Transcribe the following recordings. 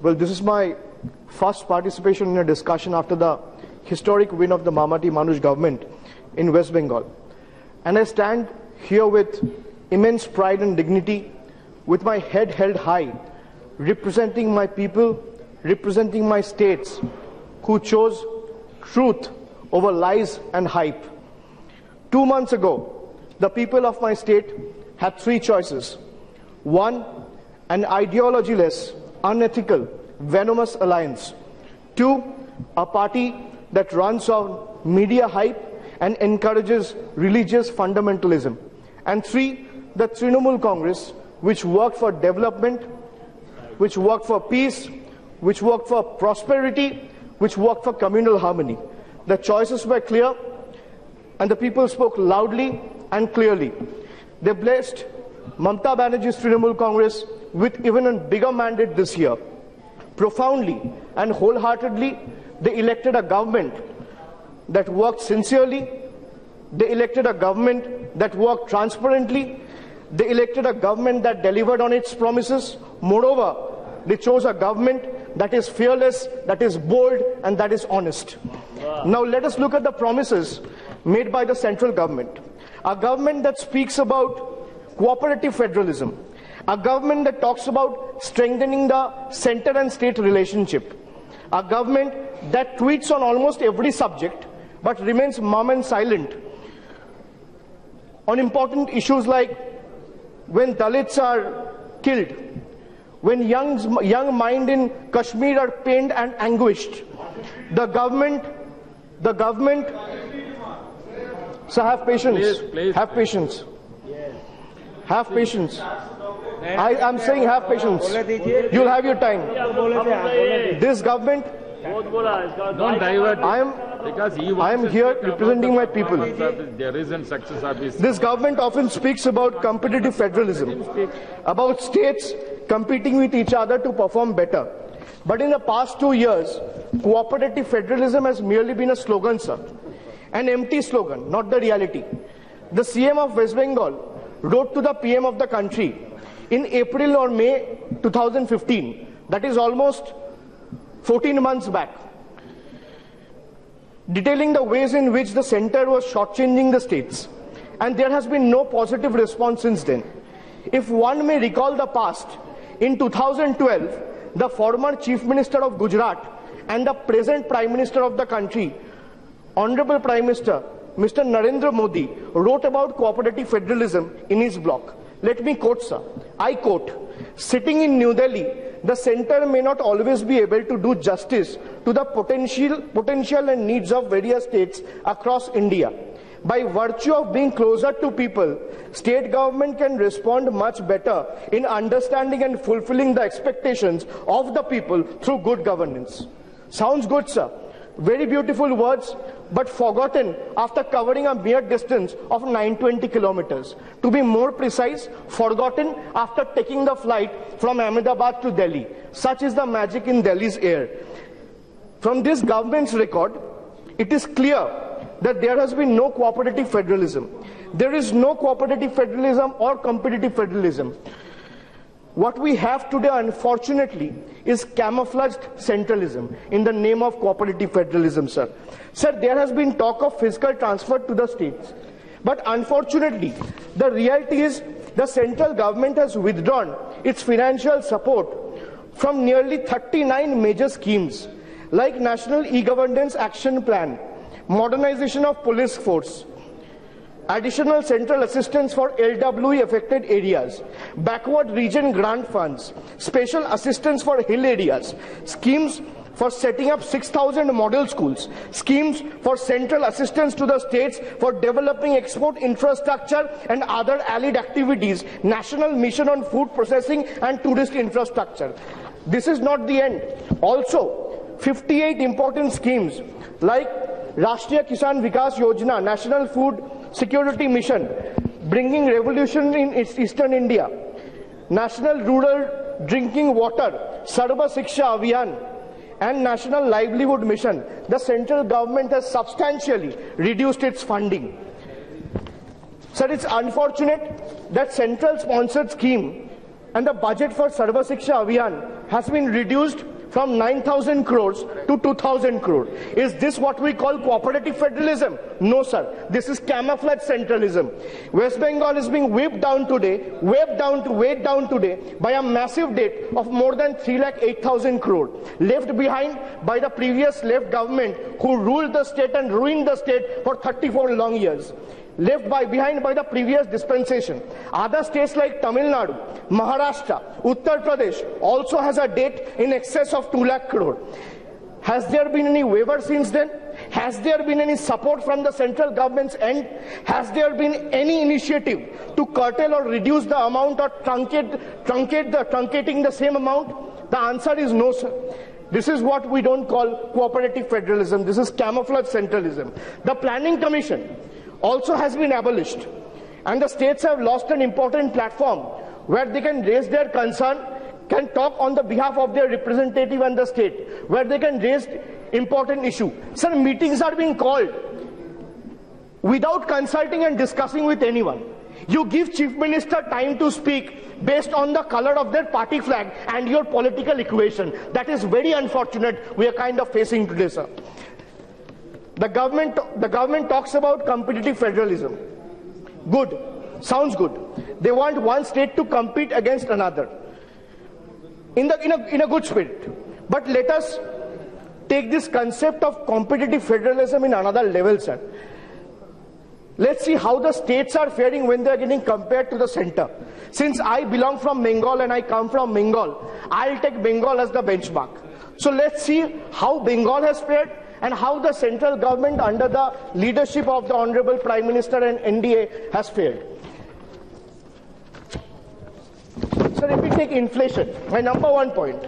Well, this is my first participation in a discussion after the historic win of the Mamati Manush government in West Bengal. And I stand here with immense pride and dignity, with my head held high, representing my people, representing my states, who chose truth over lies and hype. 2 months ago, the people of my state had 3 choices. 1, an ideology-less, unethical, venomous alliance. 2, a party that runs on media hype and encourages religious fundamentalism. And 3, the Trinamool Congress, which worked for development, which worked for peace, which worked for prosperity, which worked for communal harmony. The choices were clear, and the people spoke loudly and clearly. They blessed Mamata Banerjee's Trinamool Congress with even a bigger mandate this year. Profoundly and wholeheartedly, they elected a government that worked sincerely. They elected a government that worked transparently. They elected a government that delivered on its promises. Moreover, they chose a government that is fearless, that is bold, and that is honest. Now let us look at the promises made by the central government. A government that speaks about cooperative federalism. A government that talks about strengthening the center and state relationship. A government that tweets on almost every subject but remains mum and silent on important issues like when Dalits are killed, when young minds in Kashmir are pained and anguished. The government, so have patience, please. Have patience. Have patience. I am saying have patience. You'll have your time. This government, don't divert. I am here representing my people. There isn't success of This government often speaks about competitive federalism, about states competing with each other to perform better. But in the past 2 years, cooperative federalism has merely been a slogan, sir. An empty slogan, not the reality. The CM of West Bengal wrote to the PM of the country in April or May 2015, that is almost 14 months back, detailing the ways in which the center was shortchanging the states. And there has been no positive response since then. If one may recall the past, in 2012, the former Chief Minister of Gujarat and the present Prime Minister of the country, Honorable Prime Minister, Mr. Narendra Modi, wrote about cooperative federalism in his blog. Let me quote, sir. I quote, "Sitting in New Delhi, the center may not always be able to do justice to the potential and needs of various states across India. By virtue of being closer to people, state government can respond much better in understanding and fulfilling the expectations of the people through good governance." Sounds good, sir. Very beautiful words, but forgotten after covering a mere distance of 920 kilometers. To be more precise, forgotten after taking the flight from Ahmedabad to Delhi. Such is the magic in Delhi's air. From this government's record, it is clear that there has been no cooperative federalism. There is no cooperative federalism or competitive federalism. What we have today, unfortunately, is camouflaged centralism in the name of cooperative federalism, sir. Sir, there has been talk of fiscal transfer to the states. But unfortunately, the reality is the central government has withdrawn its financial support from nearly 39 major schemes like National E-Governance Action Plan, modernization of police force, additional central assistance for LWE affected areas, backward region grant funds, special assistance for hill areas, schemes for setting up 6,000 model schools, schemes for central assistance to the states for developing export infrastructure and other allied activities, national mission on food processing and tourist infrastructure. This is not the end. Also, 58 important schemes like Rashtriya Kisan Vikas Yojana, National Food Security Mission, bringing revolution in Eastern India, National Rural Drinking Water, Sarva Shiksha Abhiyan, and National Livelihood Mission. The central government has substantially reduced its funding. Sir, it's unfortunate that central sponsored scheme and the budget for Sarva Shiksha Abhiyan has been reduced from 9,000 crores to 2,000 crore. Is this what we call cooperative federalism? No, sir. This is camouflage centralism. West Bengal is being weighed down today by a massive debt of more than 3,08,000 crore, left behind by the previous left government who ruled the state and ruined the state for 34 long years. Behind by the previous dispensation. Other states like Tamil Nadu, Maharashtra, Uttar Pradesh also has a debt in excess of 2 lakh crore. Has there been any waiver since then? Has there been any support from the central government's end? Has there been any initiative to curtail or reduce the amount or truncating the same amount? The answer is no, sir. This is what we don't call cooperative federalism. This is camouflage centralism. The Planning Commission also has been abolished, and the states have lost an important platform where they can raise their concern, can talk on the behalf of their representative and the state, where they can raise important issue. Sir, meetings are being called without consulting and discussing with anyone. You give Chief Minister time to speak based on the color of their party flag and your political equation. That is very unfortunate we are kind of facing today, sir. The government talks about competitive federalism. Good. Sounds good. They want one state to compete against another in a good spirit. But let us take this concept of competitive federalism in another level, sir. Let's see how the states are faring when they are getting compared to the center. Since I belong from Bengal and I come from Bengal, I'll take Bengal as the benchmark. So let's see how Bengal has fared and how the central government under the leadership of the Honorable Prime Minister and NDA has fared. Sir, if we take inflation, my number one point,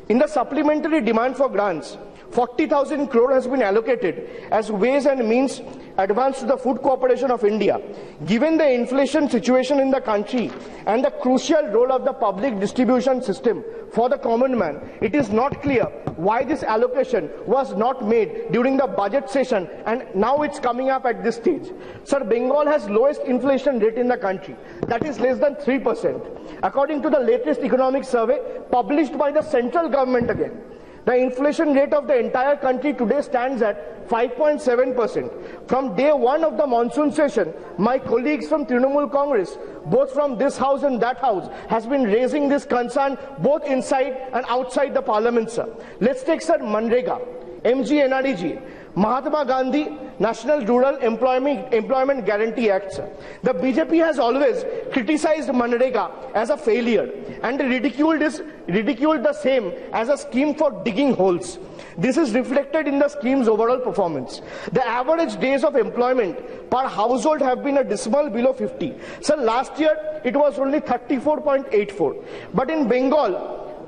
in the supplementary demand for grants, 40,000 crore has been allocated as ways and means advance to the Food Corporation of India. Given the inflation situation in the country and the crucial role of the public distribution system for the common man, it is not clear why this allocation was not made during the budget session and now it's coming up at this stage. Sir, Bengal has lowest inflation rate in the country, that is less than 3%. According to the latest economic survey published by the central government again, the inflation rate of the entire country today stands at 5.7%. From day one of the monsoon session, my colleagues from Trinamool Congress, both from this house and that house, has been raising this concern both inside and outside the parliament, sir. Let's take, sir, MNREGA, MNREGA, Mahatma Gandhi National Rural Employment Guarantee Act, sir. The BJP has always criticized MNREGA as a failure and ridiculed the same as a scheme for digging holes. This is reflected in the scheme's overall performance. The average days of employment per household have been a dismal below 50. So last year it was only 34.84. But in Bengal,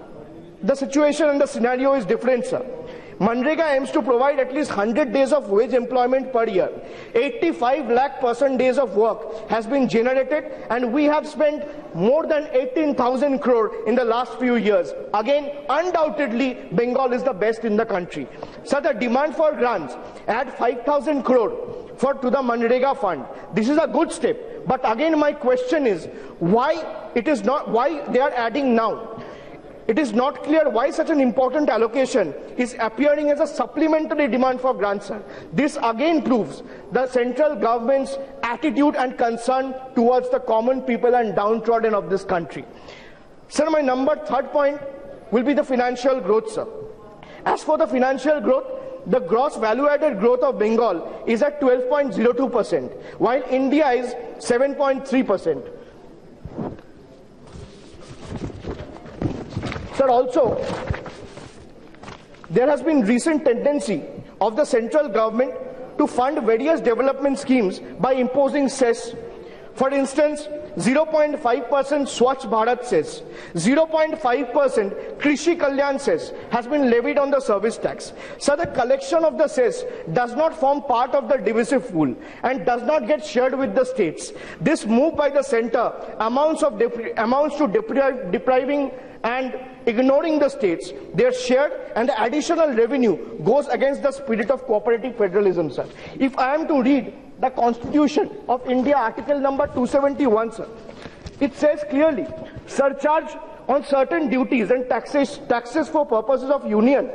the situation and the scenario is different, sir. MNREGA aims to provide at least 100 days of wage employment per year. 85 lakh person days of work has been generated and we have spent more than 18,000 crore in the last few years. Again, undoubtedly, Bengal is the best in the country. So the demand for grants, add 5,000 crore to the MNREGA fund. This is a good step. But again, my question is, why they are adding now? It is not clear why such an important allocation is appearing as a supplementary demand for grants, sir. This again proves the central government's attitude and concern towards the common people and downtrodden of this country. Sir, my third point will be the financial growth, sir. As for the financial growth, the gross value-added growth of Bengal is at 12.02%, while India is 7.3%. Sir, also, there has been recent tendency of the central government to fund various development schemes by imposing cess. For instance, 0.5% Swachh Bharat cess, 0.5% Krishi Kalyan cess has been levied on the service tax. So the collection of the cess does not form part of the divisive pool and does not get shared with the states. This move by the center amounts to depriving and ignoring the states, their share and the additional revenue goes against the spirit of cooperative federalism, sir. If I am to read the Constitution of India, article number 271, sir, it says clearly, surcharge on certain duties and taxes for purposes of union,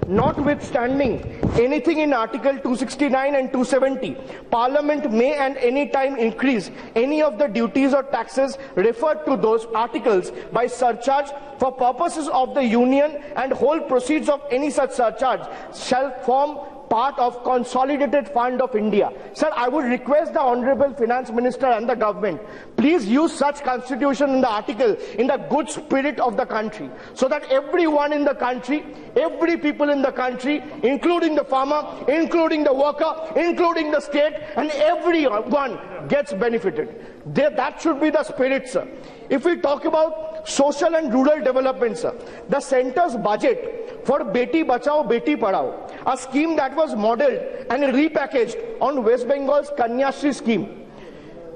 notwithstanding anything in Article 269 and 270, Parliament may at any time increase any of the duties or taxes referred to those articles by surcharge for purposes of the union, and whole proceeds of any such surcharge shall form part of consolidated fund of India. Sir, I would request the Honorable Finance Minister and the government, please use such constitution in the article in the good spirit of the country, so that everyone in the country, every people in the country, including the farmer, including the worker, including the state, and everyone gets benefited. That should be the spirit, sir. If we talk about social and rural development, sir, the centre's budget for Beti Bachao, Beti Padhao, a scheme that was modeled and repackaged on West Bengal's Kanyashri scheme,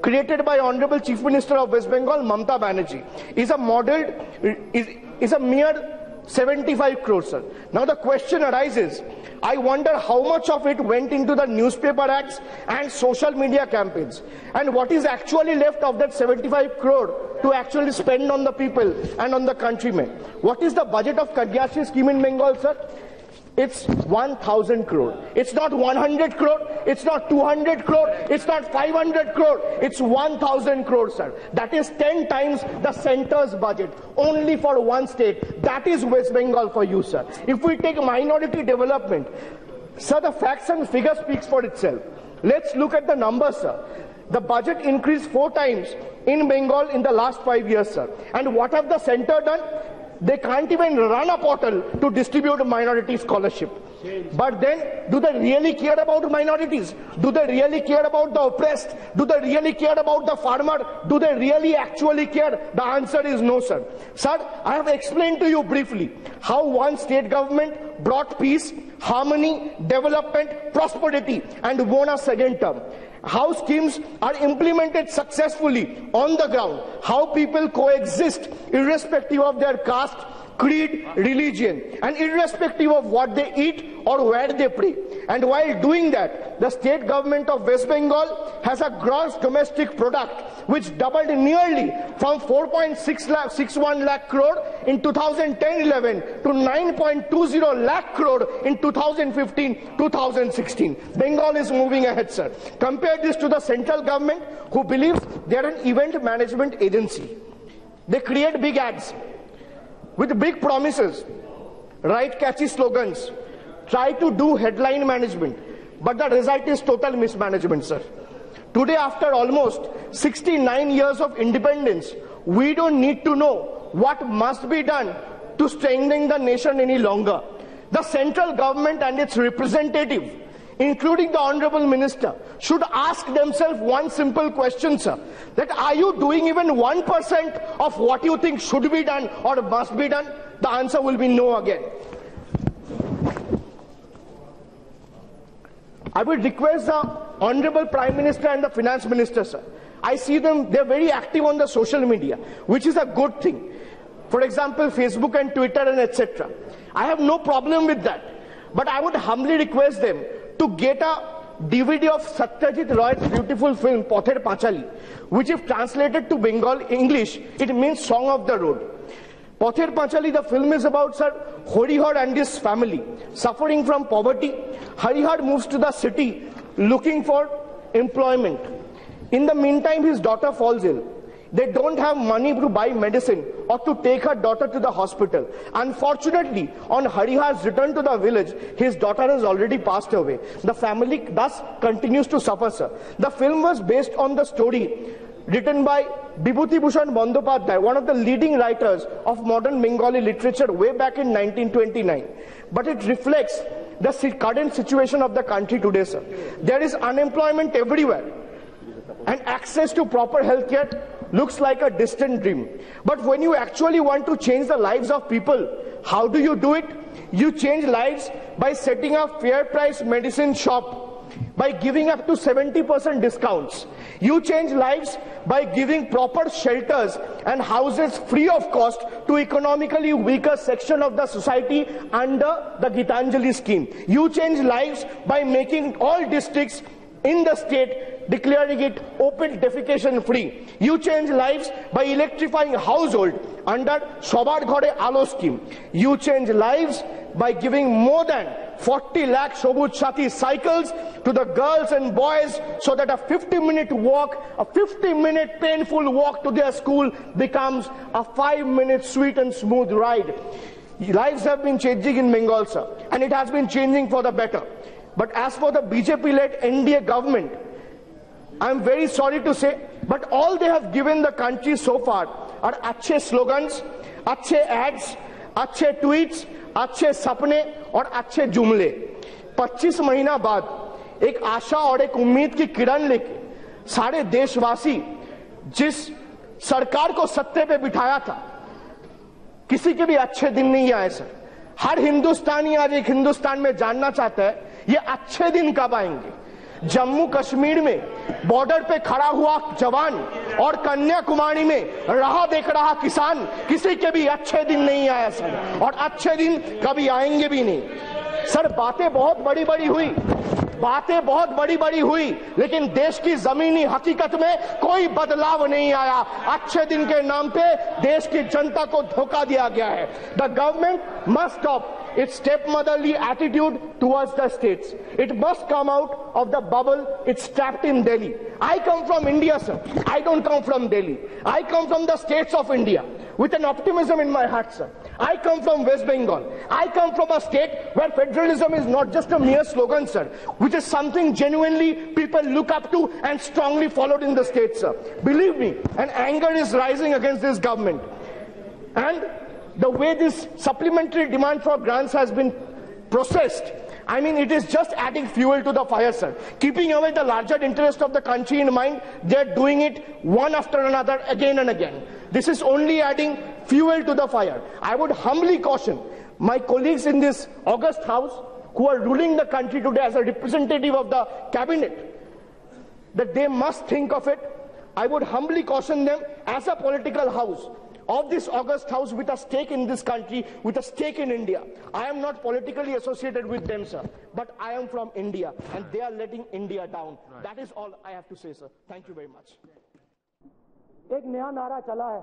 created by Honorable Chief Minister of West Bengal, Mamata Banerjee, is a mere 75 crores, sir. Now the question arises, I wonder how much of it went into the newspaper ads and social media campaigns, and what is actually left of that 75 crore to actually spend on the people and on the countrymen. What is the budget of Kanyashri scheme in Bengal, sir? It's 1,000 crore. It's not 100 crore, it's not 200 crore, it's not 500 crore, it's 1,000 crore, sir. That is 10 times the centre's budget, only for one state. That is West Bengal for you, sir. If we take minority development, sir, the facts and figures speaks for itself. Let's look at the numbers, sir. The budget increased 4 times in Bengal in the last 5 years, sir. And what have the centre done? They can't even run a portal to distribute minority scholarship. But then, do they really care about minorities? Do they really care about the oppressed? Do they really care about the farmer? Do they really actually care? The answer is no, sir. Sir, I have explained to you briefly how one state government brought peace, harmony, development, prosperity, and won a second term. How schemes are implemented successfully on the ground, how people coexist irrespective of their caste, creed, religion, and irrespective of what they eat or where they pray. And while doing that, the state government of West Bengal has a gross domestic product which doubled nearly from 4.61 lakh crore in 2010-11 to 9.20 lakh crore in 2015-2016. Bengal is moving ahead, sir. Compare this to the central government, who believes they are an event management agency. They create big ads with big promises, write catchy slogans, try to do headline management, but the result is total mismanagement, sir. Today, after almost 69 years of independence, we don't need to know what must be done to strengthen the nation any longer. The central government and its representative, including the Honorable Minister, should ask themselves one simple question, sir, that are you doing even 1% of what you think should be done or must be done? The answer will be no again. I would request the Honorable Prime Minister and the Finance Minister, sir. I see them, they're very active on the social media, which is a good thing. For example, Facebook and Twitter and etc. I have no problem with that. But I would humbly request them to get a DVD of Satyajit Roy's beautiful film, Pother Panchali, which if translated to Bengal English, it means Song of the Road. Pother Panchali, the film is about, sir, Harihar and his family suffering from poverty. Harihar moves to the city looking for employment. In the meantime, his daughter falls ill. They don't have money to buy medicine or to take her daughter to the hospital. Unfortunately, on Harihar's return to the village, his daughter has already passed away. The family thus continues to suffer, sir. The film was based on the story written by Bibhuti Bhushan Bandyopadhyay, one of the leading writers of modern Bengali literature way back in 1929. But it reflects the current situation of the country today, sir. There is unemployment everywhere, and access to proper health care looks like a distant dream. But when you actually want to change the lives of people, how do you do it? You change lives by setting up fair price medicine shop, by giving up to 70% discounts. You change lives by giving proper shelters and houses free of cost to economically weaker section of the society under the Gitanjali scheme. You change lives by making all districts in the state declaring it open defecation free. You change lives by electrifying household under Shobar Ghore Alo scheme. You change lives by giving more than 40 lakh Shobut Shati cycles to the girls and boys so that a 50-minute walk, a 50-minute painful walk to their school becomes a 5-minute sweet and smooth ride. Lives have been changing in Bengal, sir, and it has been changing for the better. But as for the BJP-led NDA government, I'm very sorry to say, but all they have given the country so far are अच्छे slogans, अच्छे ads, अच्छे tweets, अच्छे सपने और अच्छे जुमले। 25 महीना बाद एक आशा और एक उम्मीद की किरण लेके सारे देशवासी जिस सरकार को सत्ते पे बिठाया था, किसी के भी अच्छे दिन नहीं आए सर। हर हिंदुस्तानी आज एक हिंदुस्तान में जानना चाहता है ये अच्छे दिन कब आएंगे। जम्मू कश्मीर में बॉर्डर पे खड़ा हुआ जवान और कन्याकुमारी में राह देख रहा किसान, किसी के भी अच्छे दिन नहीं आया सर, और अच्छे दिन कभी आएंगे भी नहीं सर। बातें बहुत बड़ी बड़ी हुई, लेकिन देश की जमीनी हकीकत में कोई बदलाव नहीं आया। अच्छे दिन के नाम पे देश की जनता को धोखा दिया गया है। The government must stop its stepmotherly attitude towards the states. It must come out of the bubble it's trapped in Delhi. I come from India, sir. I don't come from Delhi. I come from the states of India with an optimism in my heart, sir. I come from West Bengal. I come from a state where federalism is not just a mere slogan, sir, which is something genuinely people look up to and strongly followed in the state, sir. Believe me, an anger is rising against this government. And the way this supplementary demand for grants has been processed, I mean, it is just adding fuel to the fire, sir. Keeping away the larger interest of the country in mind, they're doing it one after another, again and again. This is only adding fuel to the fire. I would humbly caution my colleagues in this august house who are ruling the country today as a representative of the cabinet, that they must think of it. I would humbly caution them as a political house of this august house with a stake in this country, with a stake in India. I am not politically associated with them, sir, but I am from India and they are letting India down. Right. That is all I have to say, sir. Thank you very much. एक नया नारा चला है,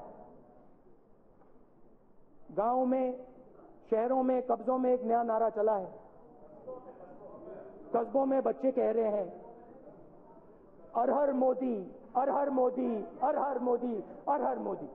गांव में, शहरों में, कस्बों में एक नया नारा चला है। कस्बों में बच्चे कह रहे हैं, हर हर मोदी, हर हर मोदी, हर हर मोदी, हर हर मोदी।